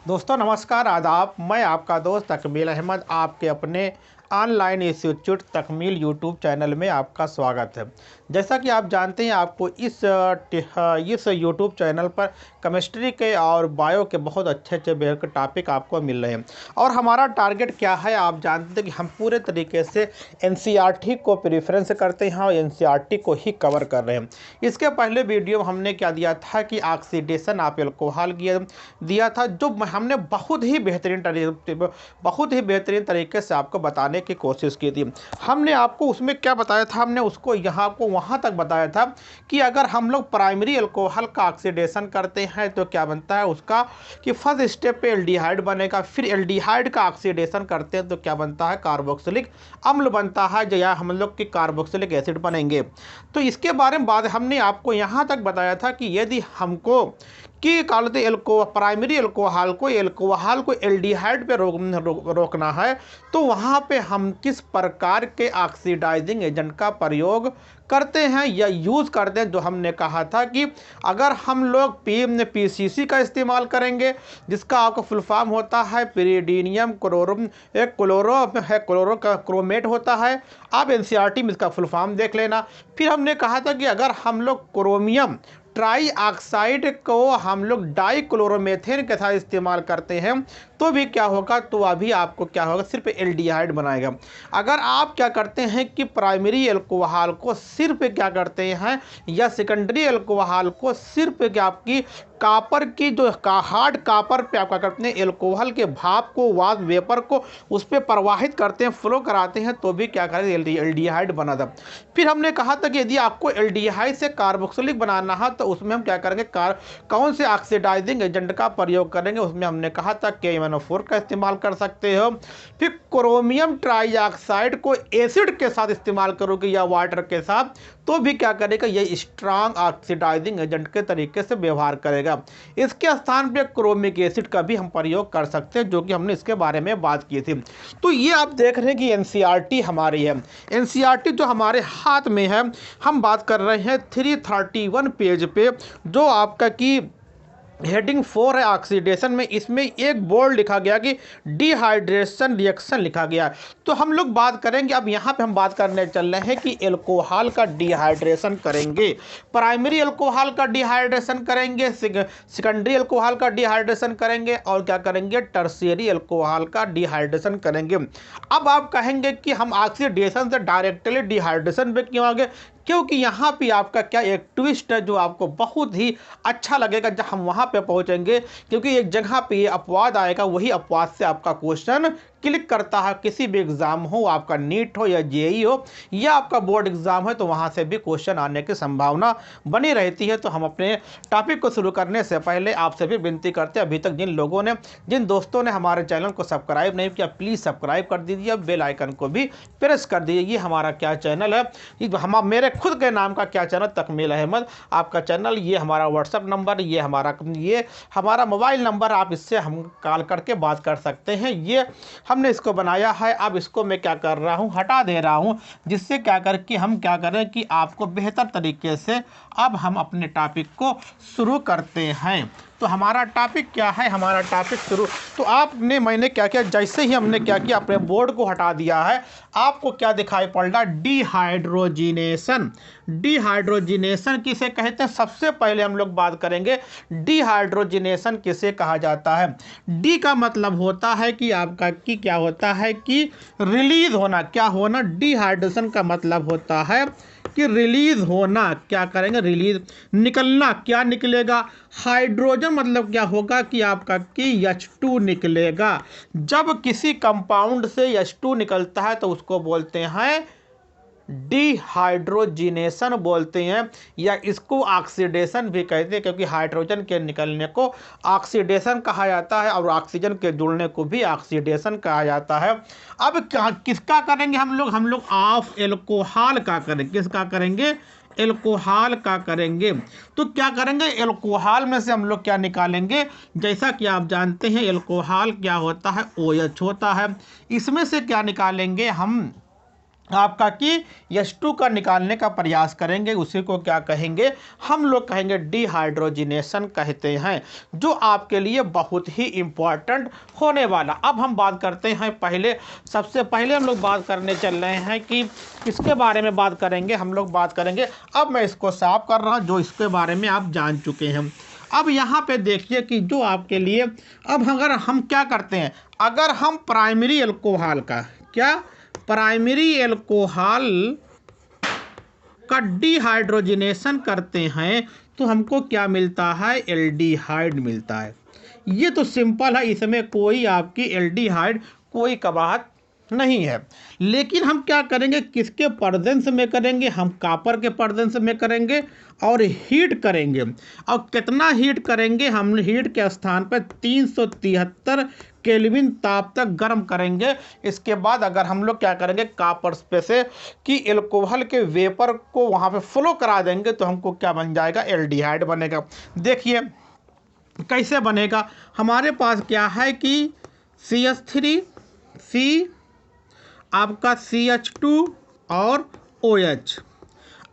दोस्तों नमस्कार आदाब। मैं आपका दोस्त तकमील अहमद आपके अपने ऑनलाइन इंस्टीट्यूट तकमील यूट्यूब चैनल में आपका स्वागत है। जैसा कि आप जानते हैं आपको इस यूट्यूब चैनल पर केमिस्ट्री के और बायो के बहुत अच्छे टॉपिक आपको मिल रहे हैं और हमारा टारगेट क्या है आप जानते हैं कि हम पूरे तरीके से एनसीईआरटी को प्रेफरेंस करते हैं और एनसीईआरटी को ही कवर कर रहे हैं। इसके पहले वीडियो में हमने क्या दिया था कि ऑक्सीडेशन ऑफ एल्कोहल दिया था, जो हमने बहुत ही बेहतरीन तरीके से आपको बताने की कोशिश की थी। हमने आपको उसमें क्या बताया था, हमने उसको यहाँ को वहाँ तक बताया था कि अगर हम लोग प्राइमरी अल्कोहल का ऑक्सीडेशन करते हैं तो क्या बनता है उसका, कि फर्स्ट स्टेप पे एल्डिहाइड बनेगा, फिर एल्डिहाइड का ऑक्सीडेशन करते हैं तो क्या बनता है कार्बोक्सिलिक अम्ल बनता है, या हम लोग की कार्बोक्सिलिक एसिड बनेंगे। तो इसके बारे में बात हमने आपको यहाँ तक बताया था कि यदि हमको कि प्राइमरी अल्कोहल को एल्डिहाइड पे रोकना है तो वहाँ पे हम किस प्रकार के ऑक्सीडाइजिंग एजेंट का प्रयोग करते हैं या यूज़ करते हैं। जो हमने कहा था कि अगर हम लोग पीसीसी का इस्तेमाल करेंगे, जिसका आपका फुल फॉर्म होता है पिरिडीनियम क्रोमेट होता है। आप एनसीईआरटी में इसका फुल फॉर्म देख लेना। फिर हमने कहा था कि अगर हम लोग क्रोमियम ट्राई ऑक्साइड को हम लोग डाइक्लोरोमेथेन के साथ इस्तेमाल करते हैं तो भी क्या होगा, तो अभी आपको क्या होगा, सिर्फ एल्डिहाइड बनाएगा। अगर आप क्या करते हैं कि प्राइमरी अल्कोहल को सिर्फ क्या करते हैं या सेकेंडरी अल्कोहल को सिर्फ क्या आपकी कापर की जो हार्ड कापर पे आपका करते हैं एल्कोहल के भाप को वाष्प वेपर को उस पर प्रवाहित करते हैं, फ्लो कराते हैं, तो भी क्या करें एल्डिहाइड बना था। फिर हमने कहा था कि यदि आपको एल्डिहाइड से कार्बोक्सिलिक बनाना है तो उसमें हम क्या करेंगे, कौन से ऑक्सीडाइजिंग एजेंट का प्रयोग करेंगे। उसमें हमने कहा था KMnO4 का इस्तेमाल कर सकते हो। फिर क्रोमियम ट्राईऑक्साइड को एसिड के साथ इस्तेमाल करोगे या वाटर के साथ तो भी क्या करेगा, ये स्ट्रांग ऑक्सीडाइजिंग एजेंट के तरीके से व्यवहार करेगा। इसके स्थान पे क्रोमिक एसिड का भी हम प्रयोग कर सकते हैं, जो कि हमने इसके बारे में बात की थी। तो ये आप देख रहे हैं कि एनसीईआरटी हमारी है। एनसीईआरटी जो हमारे हाथ में है, हम बात कर रहे हैं 331 पेज पे, जो आपका की हेडिंग 4 है ऑक्सीडेशन में। इसमें एक बोर्ड लिखा गया कि डिहाइड्रेशन रिएक्शन लिखा गया। तो हम लोग बात करेंगे, अब यहाँ पे हम बात करने चल रहे हैं कि एल्कोहल का डिहाइड्रेशन करेंगे, प्राइमरी अल्कोहल का डिहाइड्रेशन करेंगे, सेकेंडरी अल्कोहल का डिहाइड्रेशन करेंगे और क्या करेंगे, टर्शियरी अल्कोहल का डिहाइड्रेशन करेंगे। अब आप कहेंगे कि हम ऑक्सीडेशन से डायरेक्टली डिहाइड्रेशन पे क्यों आ गए, क्योंकि यहाँ पे आपका क्या एक ट्विस्ट है जो आपको बहुत ही अच्छा लगेगा जब हम वहाँ पे पहुँचेंगे, क्योंकि एक जगह पे ये अपवाद आएगा, वही अपवाद से आपका क्वेश्चन क्लिक करता है। किसी भी एग्ज़ाम हो, आपका नीट हो या जेई हो या आपका बोर्ड एग्ज़ाम है, तो वहाँ से भी क्वेश्चन आने की संभावना बनी रहती है। तो हम अपने टॉपिक को शुरू करने से पहले आपसे भी विनती करते हैं, अभी तक जिन दोस्तों ने हमारे चैनल को सब्सक्राइब नहीं किया, प्लीज़ सब्सक्राइब कर दीजिए, बेल आइकन को भी प्रेस कर दीजिए। ये हमारा क्या चैनल है, मेरे खुद के नाम का क्या चैनल तकमील अहमद आपका चैनल। ये हमारा व्हाट्सअप नंबर, ये हमारा मोबाइल नंबर, आप इससे हम कॉल करके बात कर सकते हैं। ये हमने इसको बनाया है। अब इसको मैं क्या कर रहा हूँ, हटा दे रहा हूँ, जिससे क्या करके हम क्या करें कि आपको बेहतर तरीके से अब हम अपने टॉपिक को शुरू करते हैं। तो हमारा टॉपिक क्या है, हमारा टॉपिक शुरू, तो मैंने क्या किया, जैसे ही हमने क्या किया, अपने बोर्ड को हटा दिया है, आपको क्या दिखाई पड़ रहा, डिहाइड्रोजिनेशन। डिहाइड्रोजिनेशन किसे कहते हैं, सबसे पहले हम लोग बात करेंगे डिहाइड्रोजिनेशन किसे कहा जाता है। डी का मतलब होता है कि आपका की क्या होता है कि रिलीज होना, क्या होना, डिहाइड्रेशन का मतलब होता है कि रिलीज होना, क्या करेंगे, रिलीज, निकलना, क्या निकलेगा, हाइड्रोजन मतलब क्या होगा कि आपका कि H2 निकलेगा। जब किसी कंपाउंड से H2 निकलता है तो उसको बोलते हैं डिहाइड्रोजिनेशन बोलते हैं, या इसको ऑक्सीडेशन भी कहते हैं, क्योंकि हाइड्रोजन के निकलने को ऑक्सीडेशन कहा जाता है और ऑक्सीजन के जुड़ने को भी ऑक्सीडेशन कहा जाता है। अब किसका करेंगे हम लोग ऑफ एल्कोहल का करेंगे, किसका करेंगे, एल्कोहल का करेंगे। तो क्या करेंगे, एल्कोहल में से हम लोग क्या निकालेंगे, जैसा कि आप जानते हैं एल्कोहल क्या होता है, OH होता है। इसमें से क्या निकालेंगे हम, आपका कि H2 का निकालने का प्रयास करेंगे, उसी को क्या कहेंगे, हम लोग कहेंगे डिहाइड्रोजिनेशन कहते हैं, जो आपके लिए बहुत ही इम्पॉर्टेंट होने वाला। अब हम बात करते हैं सबसे पहले हम लोग बात करने चल रहे हैं कि किसके बारे में बात करेंगे, हम लोग बात करेंगे, अब मैं इसको साफ कर रहा हूँ जो इसके बारे में आप जान चुके हैं। अब यहाँ पे देखिए कि जो आपके लिए, अब अगर हम क्या करते हैं, अगर हम प्राइमरी अल्कोहल का डिहाइड्रोजिनेशन करते हैं तो हमको क्या मिलता है, एल्डिहाइड मिलता है। ये तो सिंपल है, इसमें कोई आपकी एल्डिहाइड कोई कबाहत नहीं है। लेकिन हम क्या करेंगे, किसके प्रेजेंस में करेंगे, हम कॉपर के प्रेजेंस में करेंगे और हीट करेंगे। और कितना हीट करेंगे, हम हीट के स्थान पर 373 केल्विन ताप तक गर्म करेंगे। इसके बाद अगर हम लोग क्या करेंगे, कॉपर पे से कि एल्कोहल के वेपर को वहाँ पे फ्लो करा देंगे तो हमको क्या बन जाएगा, एल्डिहाइड बनेगा। देखिए कैसे बनेगा, हमारे पास क्या है कि CH3 C आपका CH2 और OH।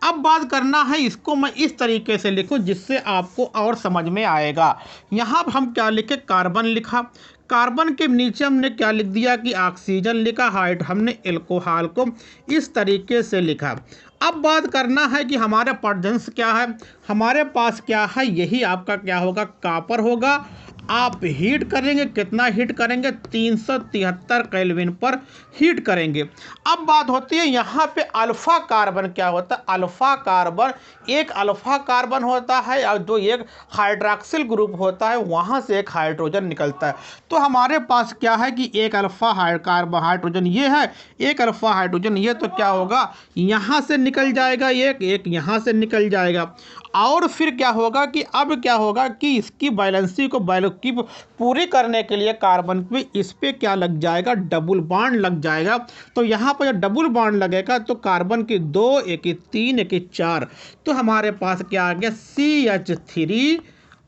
अब बात करना है, इसको मैं इस तरीके से लिखूं जिससे आपको और समझ में आएगा। यहाँ हम क्या लिखे, कार्बन लिखा, कार्बन के नीचे हमने क्या लिख दिया कि ऑक्सीजन लिखा, हमने एल्कोहल को इस तरीके से लिखा। अब बात करना है कि हमारे प्रेजेंस क्या है, हमारे पास क्या है, यही आपका क्या होगा, कॉपर होगा। आप हीट करेंगे, कितना हीट करेंगे, 373 केल्विन पर हीट करेंगे। अब बात होती है यहाँ पे अल्फा कार्बन क्या होता है, अल्फा कार्बन एक अल्फा कार्बन होता है और जो एक हाइड्रॉक्सिल ग्रुप होता है वहाँ से एक हाइड्रोजन निकलता है। तो हमारे पास क्या है कि एक अल्फा हाइड्रोजन ये है, एक अल्फा हाइड्रोजन ये, तो क्या होगा, यहाँ से निकल जाएगा एक यहाँ से निकल जाएगा। और फिर क्या होगा कि अब क्या होगा कि इसकी बैलेंसी को की पूरी करने के लिए कार्बन पे इस पे क्या लग जाएगा, डबल बॉन्ड लग जाएगा। तो यहाँ पर जब डबल बॉन्ड लगेगा तो कार्बन की 2 एक 3 एक 4, तो हमारे पास क्या आ गया, CH3।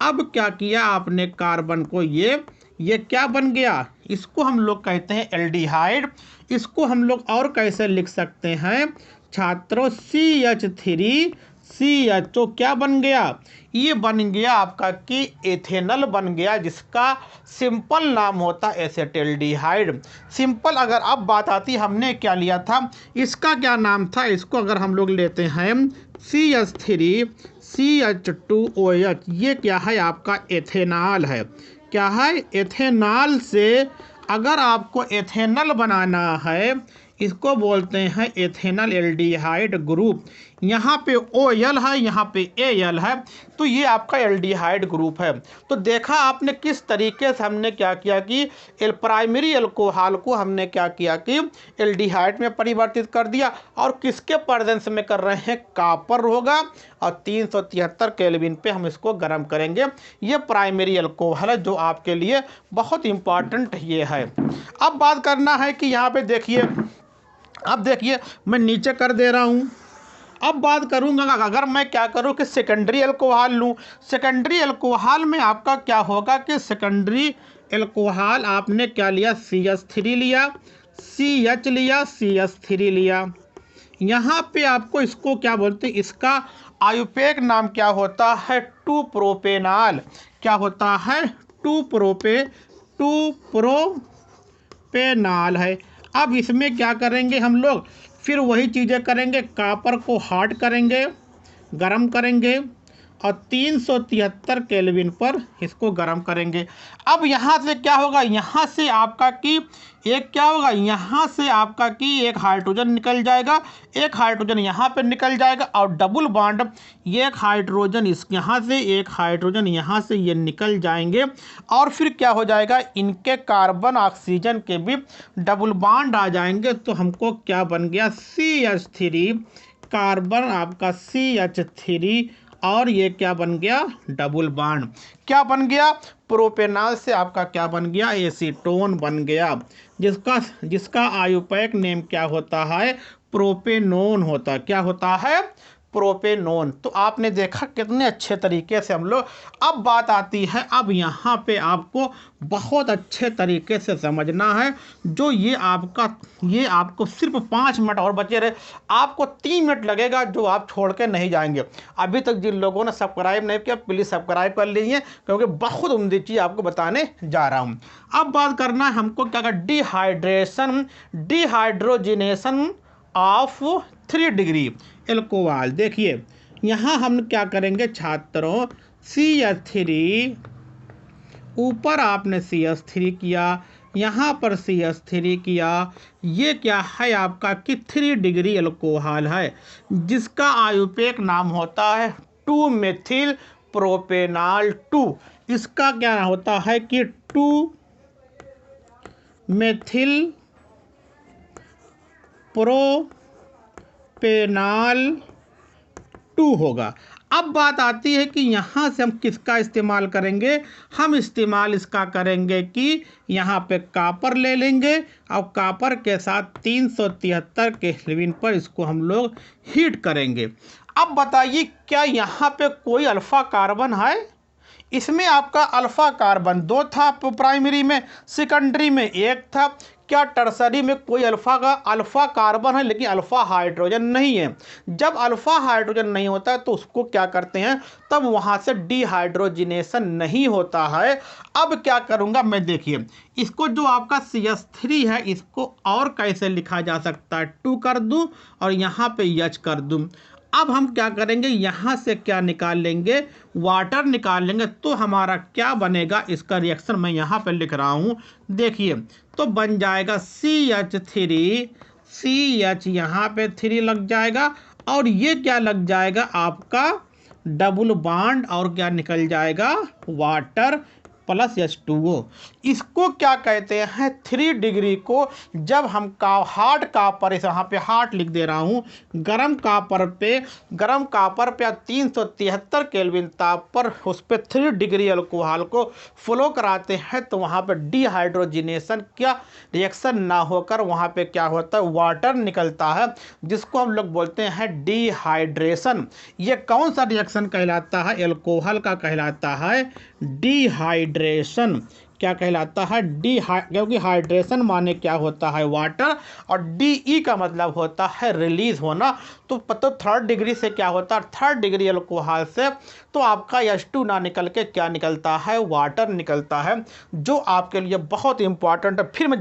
अब क्या किया आपने, कार्बन को ये क्या बन गया, इसको हम लोग कहते हैं एल्डिहाइड। इसको हम लोग और कैसे लिख सकते हैं छात्रों, CH3CH, तो क्या बन गया, ये बन गया आपका कि एथेनॉल बन गया, जिसका सिंपल नाम होता है एसेटल्डिहाइड। सिंपल अगर अब बात आती, हमने क्या लिया था, इसका क्या नाम था, इसको अगर हम लोग लेते हैं CH3CH2OH, ये क्या है आपका एथेनॉल है, क्या है, एथेनॉल से अगर आपको एथेनॉल बनाना है, इसको बोलते हैं एथेनॉल एल्डिहाइड ग्रुप। यहाँ पे OL है, यहाँ पे AL है, तो ये आपका एल्डिहाइड ग्रुप है। तो देखा आपने किस तरीके से हमने क्या किया कि प्राइमरी अल्कोहल को हमने क्या किया कि एल्डिहाइड में परिवर्तित कर दिया। और किसके प्रेजेंस में कर रहे हैं, कॉपर होगा और 373 केल्विन पे हम इसको गर्म करेंगे। ये प्राइमरी अल्कोहल है जो आपके लिए बहुत इंपॉर्टेंट ये है। अब बात करना है कि यहाँ पे देखिए, अब देखिए मैं नीचे कर दे रहा हूँ। अब बात करूँगा अगर मैं क्या करूँ कि सेकेंडरी अल्कोहल लूँ, सेकेंडरी अल्कोहल में आपका क्या होगा कि सेकेंडरी अल्कोहल आपने क्या लिया, CH3 लिया, CH लिया, CH3 लिया। यहाँ पे आपको इसको क्या बोलते हैं, इसका आयुपेक नाम क्या होता है, 2 प्रोपेनॉल। क्या होता है, 2 प्रोपेनॉल है। अब इसमें क्या करेंगे हम लोग, फिर वही चीज़ें करेंगे, कॉपर को हार्ड करेंगे, गरम करेंगे और 373 केल्विन पर इसको गरम करेंगे। अब यहाँ से क्या होगा, यहाँ से आपका कि एक क्या होगा, यहाँ से आपका कि एक हाइड्रोजन निकल जाएगा, एक हाइड्रोजन यहाँ पे निकल जाएगा और डबल बॉन्ड, एक हाइड्रोजन इस यहाँ से, एक हाइड्रोजन यहाँ से, ये निकल जाएंगे। और फिर क्या हो जाएगा, इनके कार्बन ऑक्सीजन के भी डबल बॉन्ड आ जाएंगे। तो हमको क्या बन गया, CH3, कार्बन आपका CH3 और ये क्या बन गया, डबल बॉन्ड। क्या बन गया, प्रोपेनॉल से आपका क्या बन गया, एसीटोन बन गया, जिसका आयुपैक नेम क्या होता है, प्रोपेनोन होता। क्या होता है, प्रोपेनोन। तो आपने देखा कितने अच्छे तरीके से हम लोग, अब बात आती है, अब यहाँ पे आपको बहुत अच्छे तरीके से समझना है। जो ये आपको सिर्फ 5 मिनट और बचे रहे, आपको 3 मिनट लगेगा जो आप छोड़ के नहीं जाएंगे। अभी तक जिन लोगों ने सब्सक्राइब नहीं किया प्लीज़ सब्सक्राइब कर लीजिए, क्योंकि बहुत उम्दा चीज़ आपको बताने जा रहा हूँ। अब बात करना है हमको क्या कर डिहाइड्रोजिनेशन ऑफ 3 डिग्री एल्कोहल। देखिए यहाँ हम क्या करेंगे छात्रों, CH3, ऊपर आपने CH3 किया, यहाँ पर CH3 किया, ये क्या है आपका कि 3 डिग्री एल्कोहल है, जिसका आयुपेक नाम होता है 2 मेथिल प्रोपेनॉल 2। इसका क्या होता है कि 2 मेथिल प्रोपेनॉल 2 होगा। अब बात आती है कि यहाँ से हम किसका इस्तेमाल करेंगे, हम इस्तेमाल इसका करेंगे कि यहाँ पे कापर ले लेंगे और कापर के साथ 373 केल्विन पर इसको हम लोग हीट करेंगे। अब बताइए क्या यहाँ पे कोई अल्फ़ा कार्बन है? इसमें आपका अल्फ़ा कार्बन 2 था प्राइमरी में, सेकेंडरी में 1 था। क्या टर्सरी में कोई अल्फ़ा कार्बन है लेकिन अल्फ़ा हाइड्रोजन नहीं है? जब अल्फ़ा हाइड्रोजन नहीं होता है तो उसको क्या करते हैं, तब वहाँ से डिहाइड्रोजिनेशन नहीं होता है। अब क्या करूँगा मैं, देखिए इसको जो आपका CH3 है इसको और कैसे लिखा जा सकता है, 2 कर दूँ और यहाँ पे H कर दूँ। अब हम क्या करेंगे, यहाँ से क्या निकाल लेंगे, वाटर निकाल लेंगे, तो हमारा क्या बनेगा, इसका रिएक्शन मैं यहाँ पे लिख रहा हूँ। देखिए तो बन जाएगा CH3, CH यहाँ पे 3 लग जाएगा और ये क्या लग जाएगा आपका डबल बॉन्ड और क्या निकल जाएगा वाटर प्लस H2O। इसको क्या कहते हैं, 3 डिग्री को जब हम हार्ड कापर, इसे यहाँ पे हार्ड लिख दे रहा हूँ, गरम कापर पे 373 केल्विन ताप पर उस पर 3 डिग्री अल्कोहल को फ्लो कराते हैं तो वहाँ पे डिहाइड्रोजिनेशन क्या रिएक्शन ना होकर वहाँ पे क्या होता है, वाटर निकलता है, जिसको हम लोग बोलते हैं डिहाइड्रेशन। ये कौन सा रिएक्शन कहलाता है, एल्कोहल का कहलाता है डिहाइड्रेशन। क्या कहलाता है, क्योंकि हाइड्रेशन माने क्या होता है, वाटर, और DE का मतलब होता है रिलीज होना। तो 3rd डिग्री से क्या होता है, 3rd डिग्री अल्कोहल से तो आपका H2 ना निकल के क्या निकलता है, वाटर निकलता है, जो आपके लिए बहुत इंपॉर्टेंट है। फिर मैं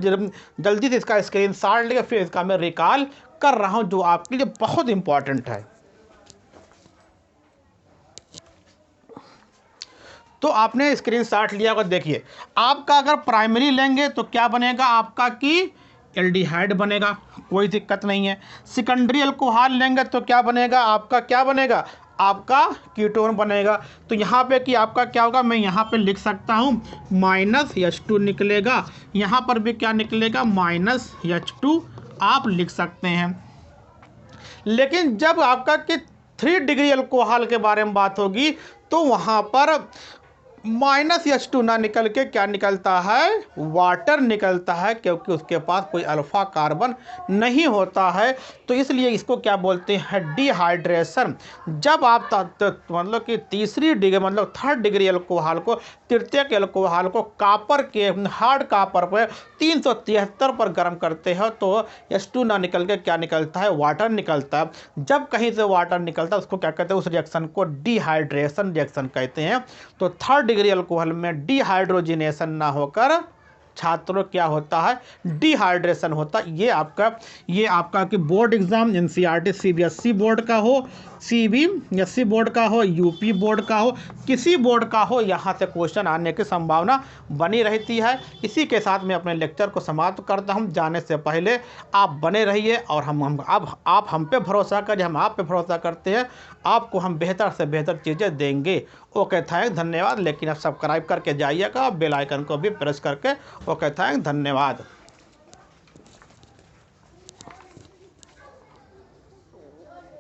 जल्दी से इसका स्क्रीनशॉट लेकर फिर इसका मैं रिकॉल कर रहा हूँ, जो आपके लिए बहुत इंपॉर्टेंट है। तो आपने स्क्रीनशॉट लिया होगा, देखिए आपका अगर प्राइमरी लेंगे तो क्या बनेगा आपका कि एल्डिहाइड बनेगा, कोई दिक्कत नहीं है। सेकेंडरी अल्कोहल लेंगे तो क्या बनेगा आपका कीटोन बनेगा। तो यहाँ पे कि आपका क्या होगा, मैं यहाँ पे लिख सकता हूँ -H2 निकलेगा, यहाँ पर भी क्या निकलेगा -H2 आप लिख सकते हैं। लेकिन जब आपका कि 3 डिग्री अल्कोहल के बारे में बात होगी तो वहाँ पर -H2 ना निकल के क्या निकलता है, वाटर निकलता है, क्योंकि उसके पास कोई अल्फ़ा कार्बन नहीं होता है। तो इसलिए इसको क्या बोलते हैं, डिहाइड्रेशन। जब आप मतलब कि 3 डिग्री मतलब 3rd डिग्री अल्कोहल को, तृतीयक अल्कोहल को कापर के हार्ड कापर पर 373 पर गर्म करते हो तो H2 ना निकल के क्या निकलता है, वाटर निकलता है। जब कहीं से वाटर निकलता है उसको क्या कहते हैं, उस रिएक्शन को डिहाइड्रेशन रिएक्शन कहते हैं। तो 3rd डिग्री अल्कोहल में डिहाइड्रोजिनेशन ना होकर छात्रों क्या होता है, डिहाइड्रेशन होता है। ये आपका कि board exam NCERT CBSE board का हो, CBSE बोर्ड का हो, UP बोर्ड का हो, किसी बोर्ड का हो, यहाँ से क्वेश्चन आने की संभावना बनी रहती है। इसी के साथ मैं अपने लेक्चर को समाप्त करता हूँ। जाने से पहले आप बने रहिए और आप हम पे भरोसा करिए, हम आप पे भरोसा करते हैं, आपको हम बेहतर से बेहतर चीज़ें देंगे। ओके थैंक, धन्यवाद। लेकिन आप सब्सक्राइब करके जाइएगा, बेल आइकन को भी प्रेस करके। ओके थैंक, धन्यवाद।